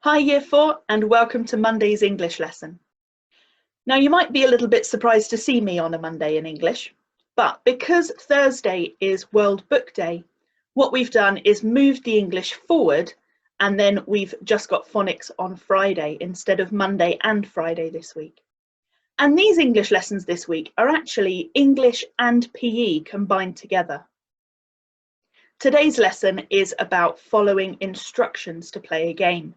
Hi Year 4 and welcome to Monday's English lesson. Now you might be a little bit surprised to see me on a Monday in English, but because Thursday is World Book Day, what we've done is moved the English forward and then we've just got phonics on Friday instead of Monday and Friday this week. And these English lessons this week are actually English and PE combined together. Today's lesson is about following instructions to play a game.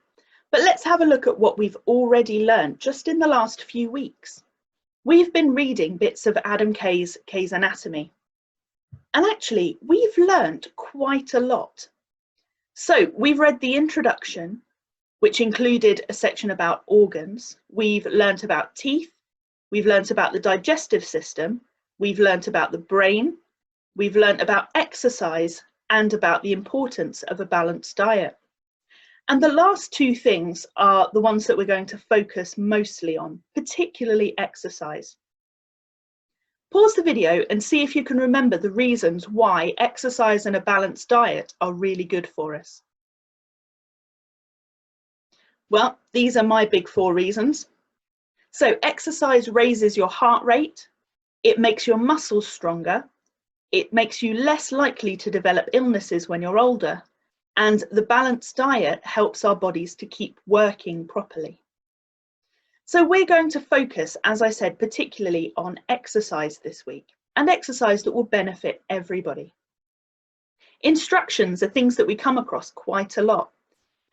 But let's have a look at what we've already learned just in the last few weeks. We've been reading bits of Adam Kay's Anatomy. And actually, we've learned quite a lot. So we've read the introduction, which included a section about organs. We've learnt about teeth. We've learnt about the digestive system. We've learnt about the brain. We've learnt about exercise and about the importance of a balanced diet. And the last two things are the ones that we're going to focus mostly on, particularly exercise. Pause the video and see if you can remember the reasons why exercise and a balanced diet are really good for us. Well, these are my big 4 reasons. So exercise raises your heart rate, it makes your muscles stronger, it makes you less likely to develop illnesses when you're older, and the balanced diet helps our bodies to keep working properly. So we're going to focus, as I said, particularly on exercise this week, and exercise that will benefit everybody. Instructions are things that we come across quite a lot.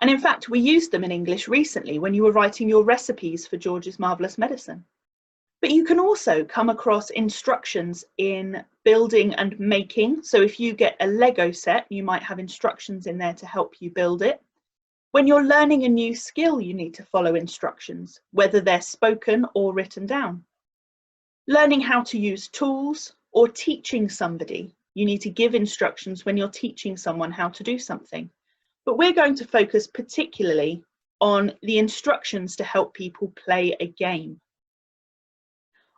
And in fact, we used them in English recently when you were writing your recipes for George's Marvellous Medicine. But you can also come across instructions in building and making. So if you get a Lego set, you might have instructions in there to help you build it. When you're learning a new skill, you need to follow instructions, whether they're spoken or written down. Learning how to use tools or teaching somebody, you need to give instructions when you're teaching someone how to do something. But we're going to focus particularly on the instructions to help people play a game.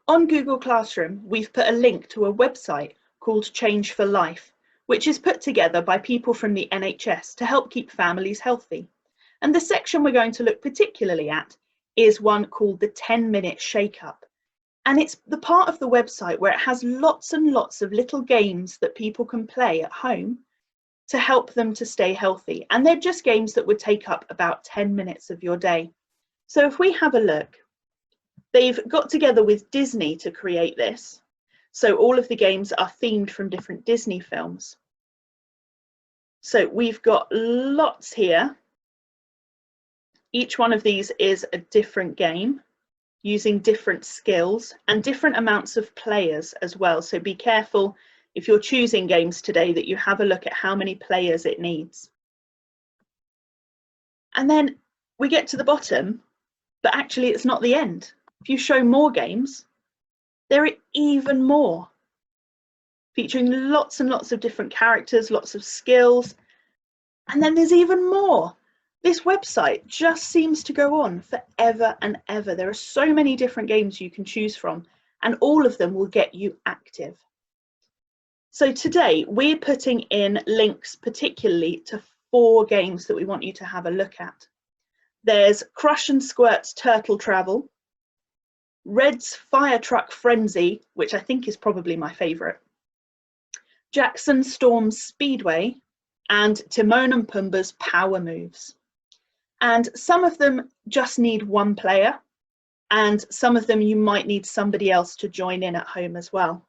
On Google Classroom, we've put a link to a website called Change for Life, which is put together by people from the NHS to help keep families healthy. And the section we're going to look particularly at is one called the 10-minute shake-up. And it's the part of the website where it has lots and lots of little games that people can play at home to help them to stay healthy. And they're just games that would take up about 10 minutes of your day. So if we have a look, they've got together with Disney to create this. So all of the games are themed from different Disney films. So we've got lots here. Each one of these is a different game using different skills and different amounts of players as well. So be careful if you're choosing games today that you have a look at how many players it needs. And then we get to the bottom, but actually it's not the end. If you show more games, there are even more, featuring lots and lots of different characters, lots of skills, and then there's even more. This website just seems to go on forever and ever. There are so many different games you can choose from, and all of them will get you active. So today we're putting in links particularly to 4 games that we want you to have a look at. There's Crush and Squirt's Turtle Travel, Red's Fire Truck Frenzy, which I think is probably my favourite, Jackson Storm's Speedway, and Timon and Pumbaa's Power Moves. And some of them just need 1 player, and some of them you might need somebody else to join in at home as well.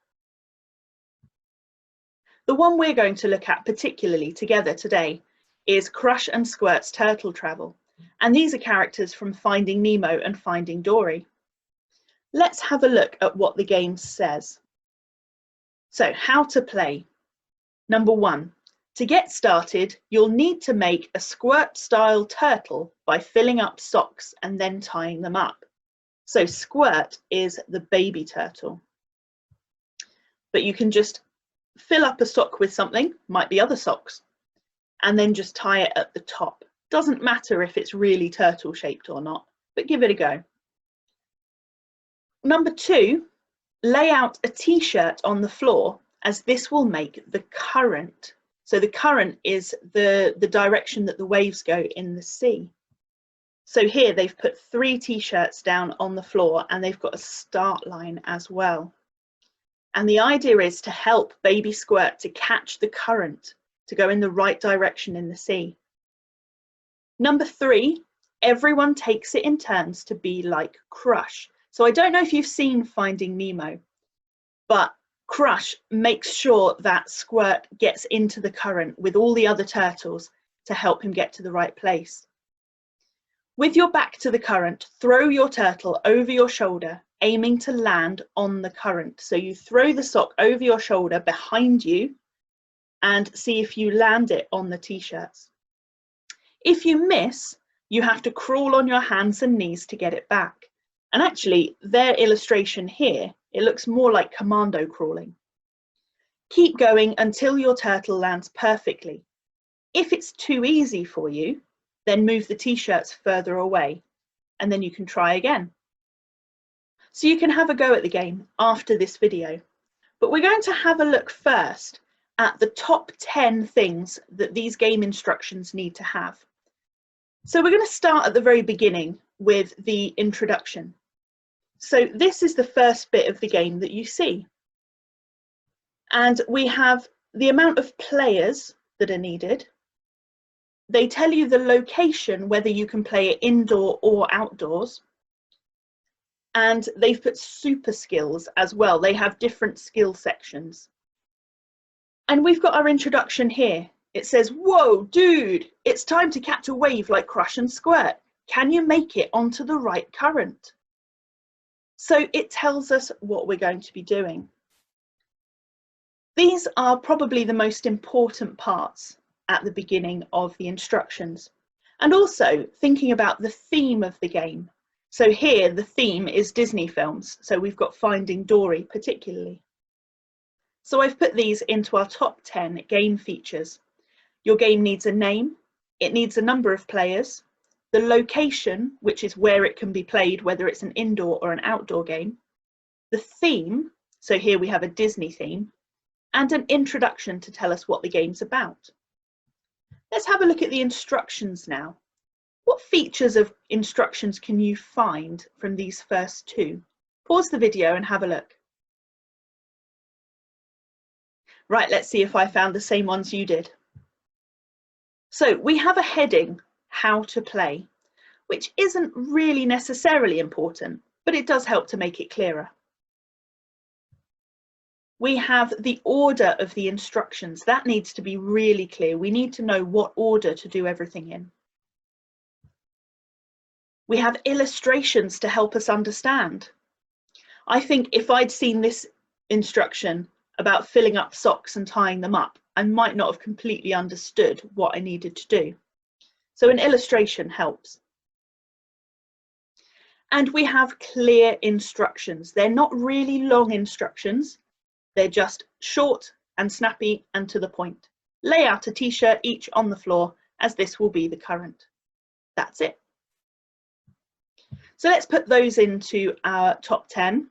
The one we're going to look at particularly together today is Crush and Squirt's Turtle Travel, and these are characters from Finding Nemo and Finding Dory. Let's have a look at what the game says. So, how to play. Number 1, to get started, you'll need to make a squirt-style turtle by filling up socks and then tying them up. So Squirt is the baby turtle. But you can just fill up a sock with something, might be other socks, and then just tie it at the top. Doesn't matter if it's really turtle shaped or not, but give it a go. Number 2, lay out a t-shirt on the floor, as this will make the current. So the current is the direction that the waves go in the sea. So here they've put 3 t-shirts down on the floor and they've got a start line as well. And the idea is to help baby Squirt to catch the current, to go in the right direction in the sea. Number 3, everyone takes it in turns to be like Crush. So I don't know if you've seen Finding Nemo, but Crush makes sure that Squirt gets into the current with all the other turtles to help him get to the right place. With your back to the current, throw your turtle over your shoulder, aiming to land on the current. So you throw the sock over your shoulder behind you and see if you land it on the t-shirts. If you miss, you have to crawl on your hands and knees to get it back. And actually, their illustration here, it looks more like commando crawling. Keep going until your turtle lands perfectly. If it's too easy for you, then move the t-shirts further away, and then you can try again. So you can have a go at the game after this video, but we're going to have a look first at the top 10 things that these game instructions need to have. So we're going to start at the very beginning with the introduction. So this is the first bit of the game that you see. And we have the amount of players that are needed. They tell you the location, whether you can play it indoor or outdoors. And they've put super skills as well. They have different skill sections. And we've got our introduction here. It says, whoa, dude, it's time to catch a wave like Crush and Squirt. Can you make it onto the right current? So it tells us what we're going to be doing. These are probably the most important parts at the beginning of the instructions, and also thinking about the theme of the game. So here the theme is Disney films, so we've got Finding Dory particularly. So I've put these into our top 10 game features. Your game needs a name, it needs a number of players, the location, which is where it can be played, whether it's an indoor or an outdoor game, the theme, so here we have a Disney theme, and an introduction to tell us what the game's about. Let's have a look at the instructions now. What features of instructions can you find from these first 2? Pause the video and have a look. Right, let's see if I found the same ones you did. So we have a heading, How to Play, which isn't really necessarily important, but it does help to make it clearer. We have the order of the instructions. That needs to be really clear. We need to know what order to do everything in. We have illustrations to help us understand. I think if I'd seen this instruction about filling up socks and tying them up, I might not have completely understood what I needed to do. So an illustration helps. And we have clear instructions. They're not really long instructions. They're just short and snappy and to the point. Lay out a t-shirt each on the floor, as this will be the current. That's it. So let's put those into our top 10.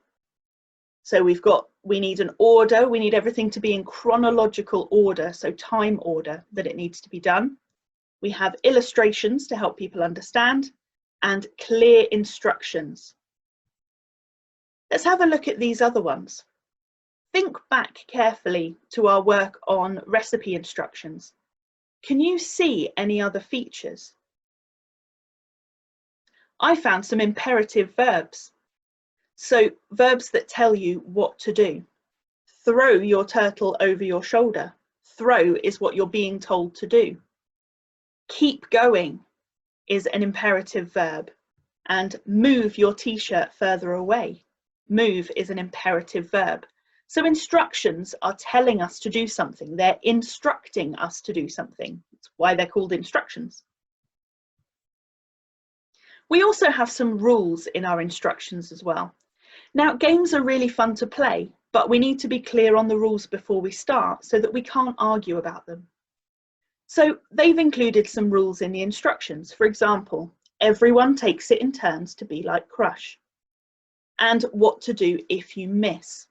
So we need an order. We need everything to be in chronological order, so time order that it needs to be done. We have illustrations to help people understand and clear instructions. Let's have a look at these other ones. Think back carefully to our work on recipe instructions. Can you see any other features? I found some imperative verbs. So verbs that tell you what to do. Throw your turtle over your shoulder. Throw is what you're being told to do. Keep going is an imperative verb. And move your t-shirt further away. Move is an imperative verb. So instructions are telling us to do something. They're instructing us to do something. That's why they're called instructions. We also have some rules in our instructions as well. Now, games are really fun to play, but we need to be clear on the rules before we start so that we can't argue about them. So they've included some rules in the instructions. For example, everyone takes it in turns to be like Crush, and what to do if you miss.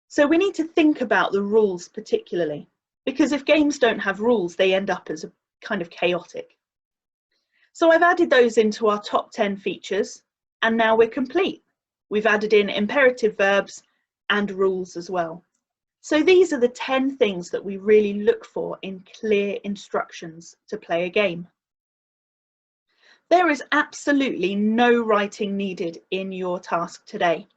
So we need to think about the rules particularly, because if games don't have rules, they end up as a kind of chaotic. So I've added those into our top 10 features, and now we're complete. We've added in imperative verbs and rules as well. So these are the 10 things that we really look for in clear instructions to play a game. There is absolutely no writing needed in your task today.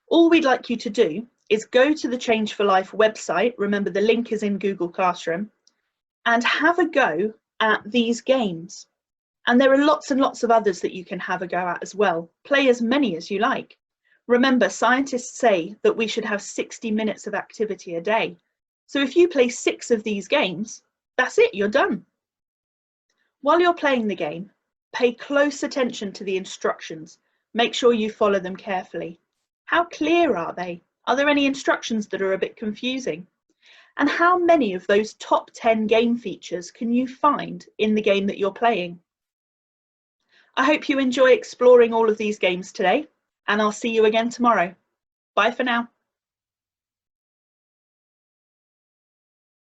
All we'd like you to do is go to the Change for Life website, remember the link is in Google Classroom, and have a go at these games. And there are lots and lots of others that you can have a go at as well. Play as many as you like. Remember, scientists say that we should have 60 minutes of activity a day. So if you play 6 of these games, that's it, you're done. While you're playing the game, pay close attention to the instructions. Make sure you follow them carefully. How clear are they? Are there any instructions that are a bit confusing? And how many of those top 10 game features can you find in the game that you're playing? I hope you enjoy exploring all of these games today, and I'll see you again tomorrow. Bye for now.